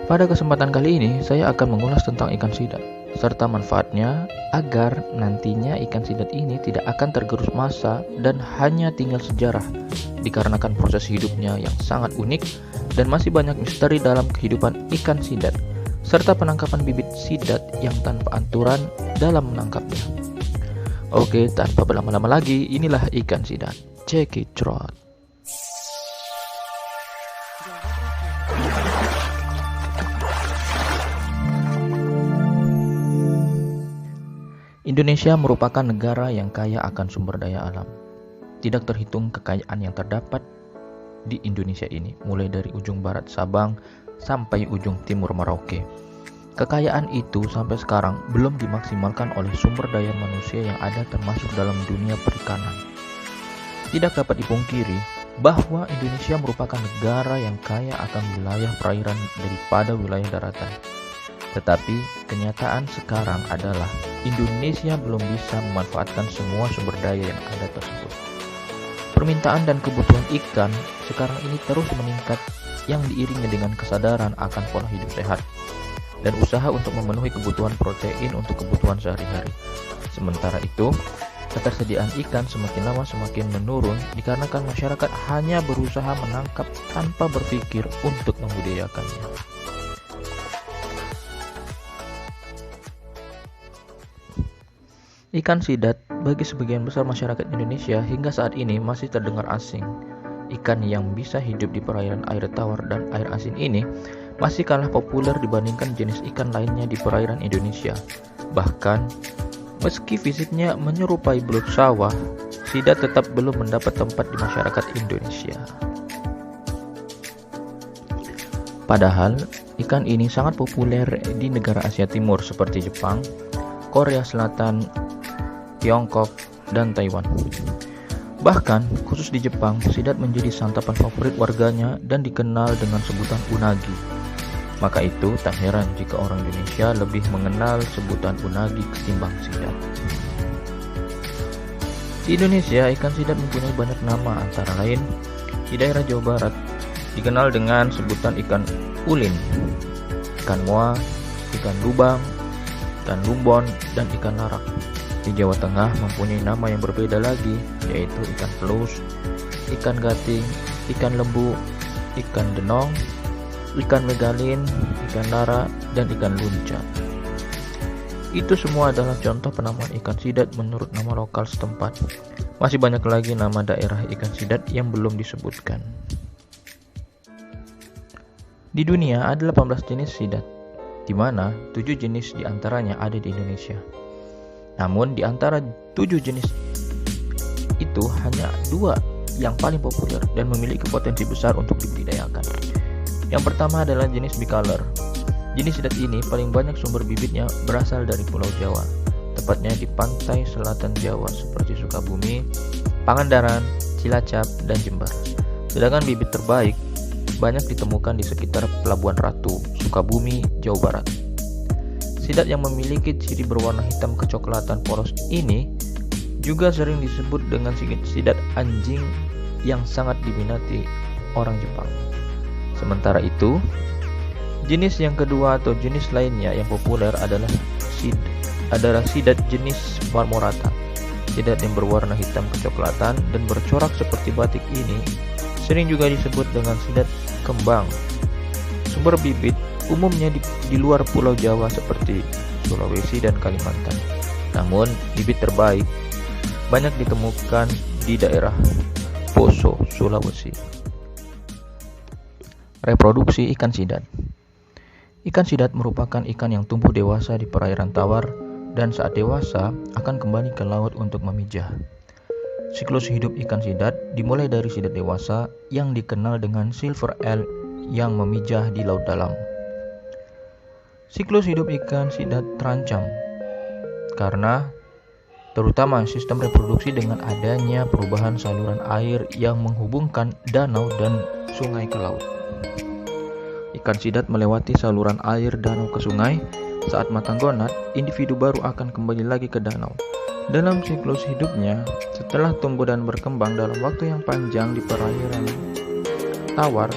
Pada kesempatan kali ini, saya akan mengulas tentang ikan sidat, serta manfaatnya agar nantinya ikan sidat ini tidak akan tergerus masa dan hanya tinggal sejarah, dikarenakan proses hidupnya yang sangat unik dan masih banyak misteri dalam kehidupan ikan sidat, serta penangkapan bibit sidat yang tanpa aturan dalam menangkapnya. Oke, tanpa berlama-lama lagi, inilah ikan sidat. Check it out. Indonesia merupakan negara yang kaya akan sumber daya alam. Tidak terhitung kekayaan yang terdapat di Indonesia ini, mulai dari ujung barat Sabang sampai ujung timur Merauke. Kekayaan itu sampai sekarang belum dimaksimalkan oleh sumber daya manusia yang ada, termasuk dalam dunia perikanan. Tidak dapat dipungkiri bahwa Indonesia merupakan negara yang kaya akan wilayah perairan daripada wilayah daratan. Tetapi kenyataan sekarang adalah Indonesia belum bisa memanfaatkan semua sumber daya yang ada tersebut. Permintaan dan kebutuhan ikan sekarang ini terus meningkat, yang diiringi dengan kesadaran akan pola hidup sehat dan usaha untuk memenuhi kebutuhan protein untuk kebutuhan sehari-hari. Sementara itu, ketersediaan ikan semakin lama semakin menurun dikarenakan masyarakat hanya berusaha menangkap tanpa berpikir untuk membudidayakannya. Ikan sidat bagi sebagian besar masyarakat Indonesia hingga saat ini masih terdengar asing. Ikan yang bisa hidup di perairan air tawar dan air asin ini masih kalah populer dibandingkan jenis ikan lainnya di perairan Indonesia. Bahkan, meski fisiknya menyerupai belut sawah, sidat tetap belum mendapat tempat di masyarakat Indonesia. Padahal, ikan ini sangat populer di negara Asia Timur seperti Jepang, Korea Selatan, Tiongkok, dan Taiwan. Bahkan, khusus di Jepang, sidat menjadi santapan favorit warganya dan dikenal dengan sebutan unagi. Maka itu tak heran jika orang Indonesia lebih mengenal sebutan unagi ketimbang sidat. Di Indonesia, ikan sidat mempunyai banyak nama, antara lain di daerah Jawa Barat dikenal dengan sebutan ikan ulin, ikan moa, ikan lubang, ikan lumbon, dan ikan larak. Di Jawa Tengah mempunyai nama yang berbeda lagi, yaitu ikan pelus, ikan gating, ikan lembu, ikan denong, ikan megalin, ikan lara, dan ikan lunca. Itu semua adalah contoh penamaan ikan sidat menurut nama lokal setempat. Masih banyak lagi nama daerah ikan sidat yang belum disebutkan. Di dunia ada 18 jenis sidat, di mana 7 jenis diantaranya ada di Indonesia. Namun di antara 7 jenis itu hanya 2 yang paling populer dan memiliki potensi besar untuk dibudidayakan. Yang pertama adalah jenis bicolor. Jenis sidat ini paling banyak sumber bibitnya berasal dari Pulau Jawa, tepatnya di pantai selatan Jawa seperti Sukabumi, Pangandaran, Cilacap, dan Jember. Sedangkan bibit terbaik banyak ditemukan di sekitar Pelabuhan Ratu, Sukabumi, Jawa Barat. Sidat yang memiliki ciri berwarna hitam kecoklatan polos ini juga sering disebut dengan sidat anjing yang sangat diminati orang Jepang. Sementara itu, jenis yang kedua atau jenis lainnya yang populer adalah sidat jenis marmorata. Sidat yang berwarna hitam kecoklatan dan bercorak seperti batik ini sering juga disebut dengan sidat kembang. Sumber bibit umumnya di luar Pulau Jawa seperti Sulawesi dan Kalimantan. Namun, bibit terbaik banyak ditemukan di daerah Poso, Sulawesi. Reproduksi ikan sidat. Ikan sidat merupakan ikan yang tumbuh dewasa di perairan tawar dan saat dewasa akan kembali ke laut untuk memijah. Siklus hidup ikan sidat dimulai dari sidat dewasa yang dikenal dengan silver eel yang memijah di laut dalam. Siklus hidup ikan sidat terancam karena terutama sistem reproduksi dengan adanya perubahan saluran air yang menghubungkan danau dan sungai ke laut. Ikan sidat melewati saluran air danau ke sungai. Saat matang gonat, individu baru akan kembali lagi ke danau. Dalam siklus hidupnya, setelah tumbuh dan berkembang dalam waktu yang panjang di perairan tawar,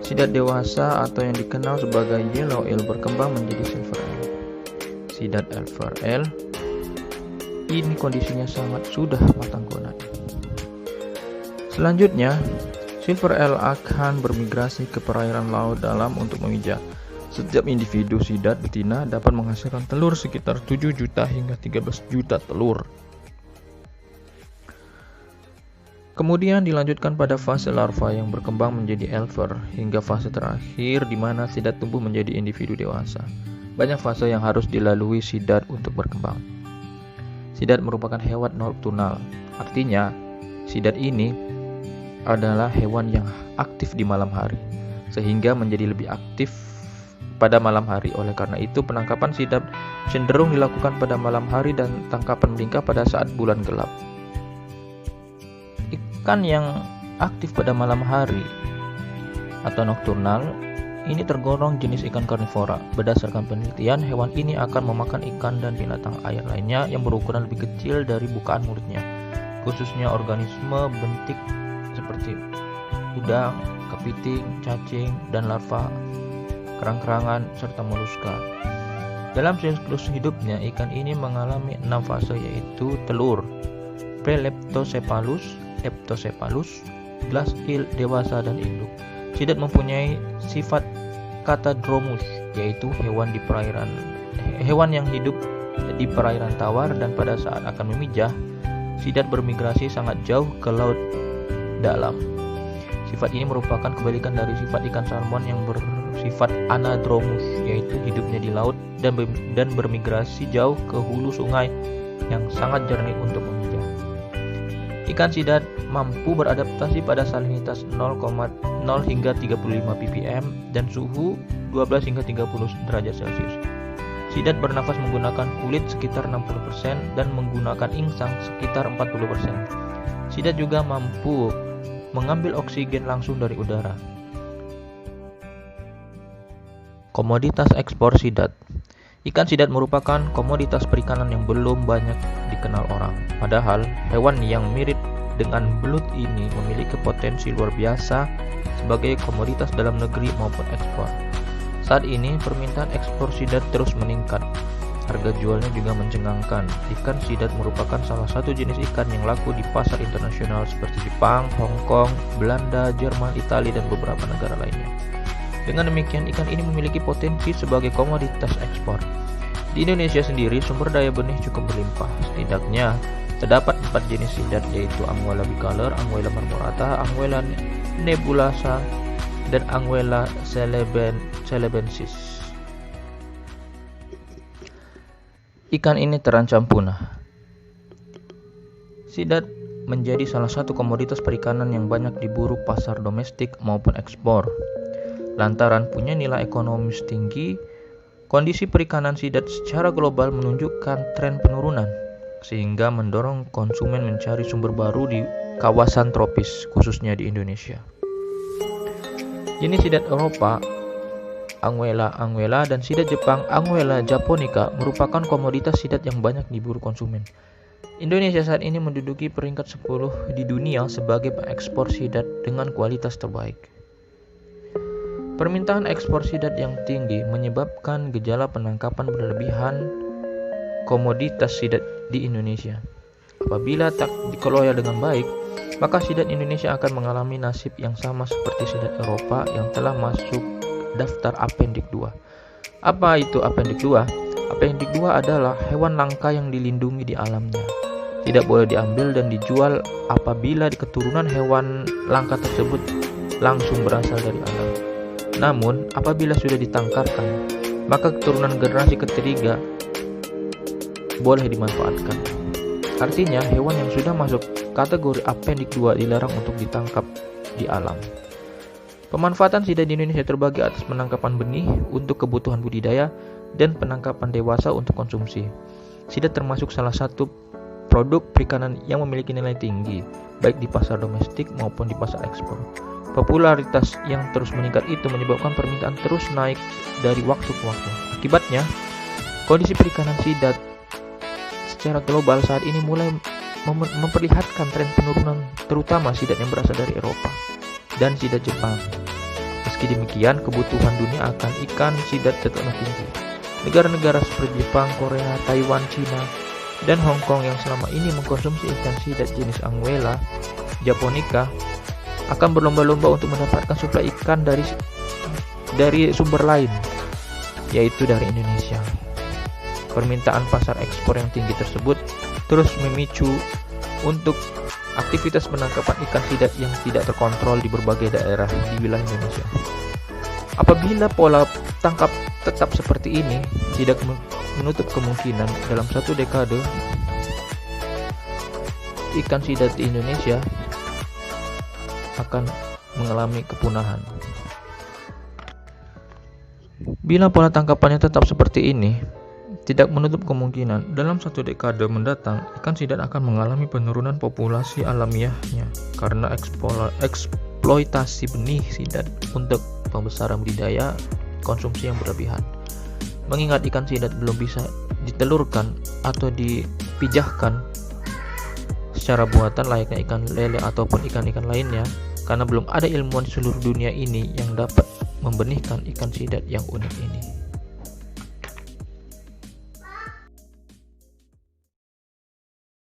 Sidat dewasa atau yang dikenal sebagai yellow ale berkembang menjadi silver ale. Sidat silver ale ini kondisinya sudah matang gonad. Selanjutnya, silver ale akan bermigrasi ke perairan laut dalam untuk memijah. Setiap individu sidat betina dapat menghasilkan telur sekitar 7 juta hingga 13 juta telur. Kemudian dilanjutkan pada fase larva yang berkembang menjadi alver hingga fase terakhir di mana sidat tumbuh menjadi individu dewasa. Banyak fase yang harus dilalui sidat untuk berkembang. Sidat merupakan hewan nokturnal, artinya sidat ini adalah hewan yang aktif di malam hari, sehingga menjadi lebih aktif pada malam hari. Oleh karena itu, penangkapan sidat cenderung dilakukan pada malam hari dan tangkapan meningkat pada saat bulan gelap. Ikan yang aktif pada malam hari atau nokturnal ini tergolong jenis ikan karnivora. Berdasarkan penelitian, hewan ini akan memakan ikan dan binatang air lainnya yang berukuran lebih kecil dari bukaan mulutnya, khususnya organisme bentik seperti udang, kepiting, cacing, dan larva, kerang-kerangan, serta moluska. Dalam siklus hidupnya, ikan ini mengalami 6 fase, yaitu telur, preleptocephalus, leptocephalus, glass eel, dewasa, dan induk. Sidat mempunyai sifat catadromus, yaitu hewan yang hidup di perairan tawar, dan pada saat akan memijah, sidat bermigrasi sangat jauh ke laut dalam. Sifat ini merupakan kebalikan dari sifat ikan salmon yang bersifat anadromus, yaitu hidupnya di laut dan bermigrasi jauh ke hulu sungai yang sangat jernih untuk memijah. Ikan sidat mampu beradaptasi pada salinitas 0,0 hingga 35 ppm dan suhu 12 hingga 30 derajat Celcius. Sidat bernafas menggunakan kulit sekitar 60% dan menggunakan insang sekitar 40%. Sidat juga mampu mengambil oksigen langsung dari udara. Komoditas ekspor sidat. Ikan sidat merupakan komoditas perikanan yang belum banyak dikenal orang. Padahal hewan yang mirip dengan belut ini memiliki potensi luar biasa sebagai komoditas dalam negeri maupun ekspor. Saat ini permintaan ekspor sidat terus meningkat. Harga jualnya juga mencengangkan. Ikan sidat merupakan salah satu jenis ikan yang laku di pasar internasional seperti Jepang, Hong Kong, Belanda, Jerman, Italia, dan beberapa negara lainnya. Dengan demikian, ikan ini memiliki potensi sebagai komoditas ekspor. Di Indonesia sendiri, sumber daya benih cukup berlimpah. Setidaknya, terdapat 4 jenis sidat, yaitu Anguilla bicolor, Anguilla marmorata, Anguilla nebulosa, dan Anguilla celebensis. Ikan ini terancam punah. Sidat menjadi salah satu komoditas perikanan yang banyak diburu pasar domestik maupun ekspor. Lantaran punya nilai ekonomis tinggi, kondisi perikanan sidat secara global menunjukkan tren penurunan, sehingga mendorong konsumen mencari sumber baru di kawasan tropis, khususnya di Indonesia. Jenis sidat Eropa, Anguilla, dan sidat Jepang, Anguilla japonica, merupakan komoditas sidat yang banyak diburu konsumen. Indonesia saat ini menduduki peringkat 10 di dunia sebagai pengekspor sidat dengan kualitas terbaik. Permintaan ekspor sidat yang tinggi menyebabkan gejala penangkapan berlebihan komoditas sidat di Indonesia. Apabila tak dikelola dengan baik, maka sidat Indonesia akan mengalami nasib yang sama seperti sidat Eropa yang telah masuk daftar Appendix 2. Apa itu Appendix 2? Appendix 2 adalah hewan langka yang dilindungi di alamnya. Tidak boleh diambil dan dijual apabila keturunan hewan langka tersebut langsung berasal dari alam. Namun, apabila sudah ditangkarkan, maka keturunan generasi ketiga boleh dimanfaatkan. Artinya, hewan yang sudah masuk kategori Appendix 2 dilarang untuk ditangkap di alam. Pemanfaatan sidat di Indonesia terbagi atas penangkapan benih untuk kebutuhan budidaya dan penangkapan dewasa untuk konsumsi. Sidat termasuk salah satu produk perikanan yang memiliki nilai tinggi, baik di pasar domestik maupun di pasar ekspor. Popularitas yang terus meningkat itu menyebabkan permintaan terus naik dari waktu ke waktu. Akibatnya, kondisi perikanan sidat secara global saat ini mulai memperlihatkan tren penurunan, terutama sidat yang berasal dari Eropa dan sidat Jepang. Meski demikian, kebutuhan dunia akan ikan sidat tetaplah tinggi. Negara-negara seperti Jepang, Korea, Taiwan, Cina, dan Hong Kong yang selama ini mengkonsumsi ikan sidat jenis Anguilla japonica akan berlomba-lomba untuk mendapatkan suplai ikan dari sumber lain, yaitu dari Indonesia. Permintaan pasar ekspor yang tinggi tersebut terus memicu untuk aktivitas penangkapan ikan sidat yang tidak terkontrol di berbagai daerah di wilayah Indonesia. Apabila pola tangkap tetap seperti ini, tidak menutup kemungkinan dalam 1 dekade ikan sidat di Indonesia akan mengalami kepunahan. Bila pola tangkapannya tetap seperti ini, tidak menutup kemungkinan dalam 1 dekade mendatang ikan sidat akan mengalami penurunan populasi alamiahnya karena eksploitasi benih sidat untuk pembesaran budidaya konsumsi yang berlebihan. Mengingat ikan sidat belum bisa ditelurkan atau dipijahkan secara buatan layaknya ikan lele ataupun ikan-ikan lainnya, karena belum ada ilmuwan di seluruh dunia ini yang dapat membenihkan ikan sidat yang unik ini.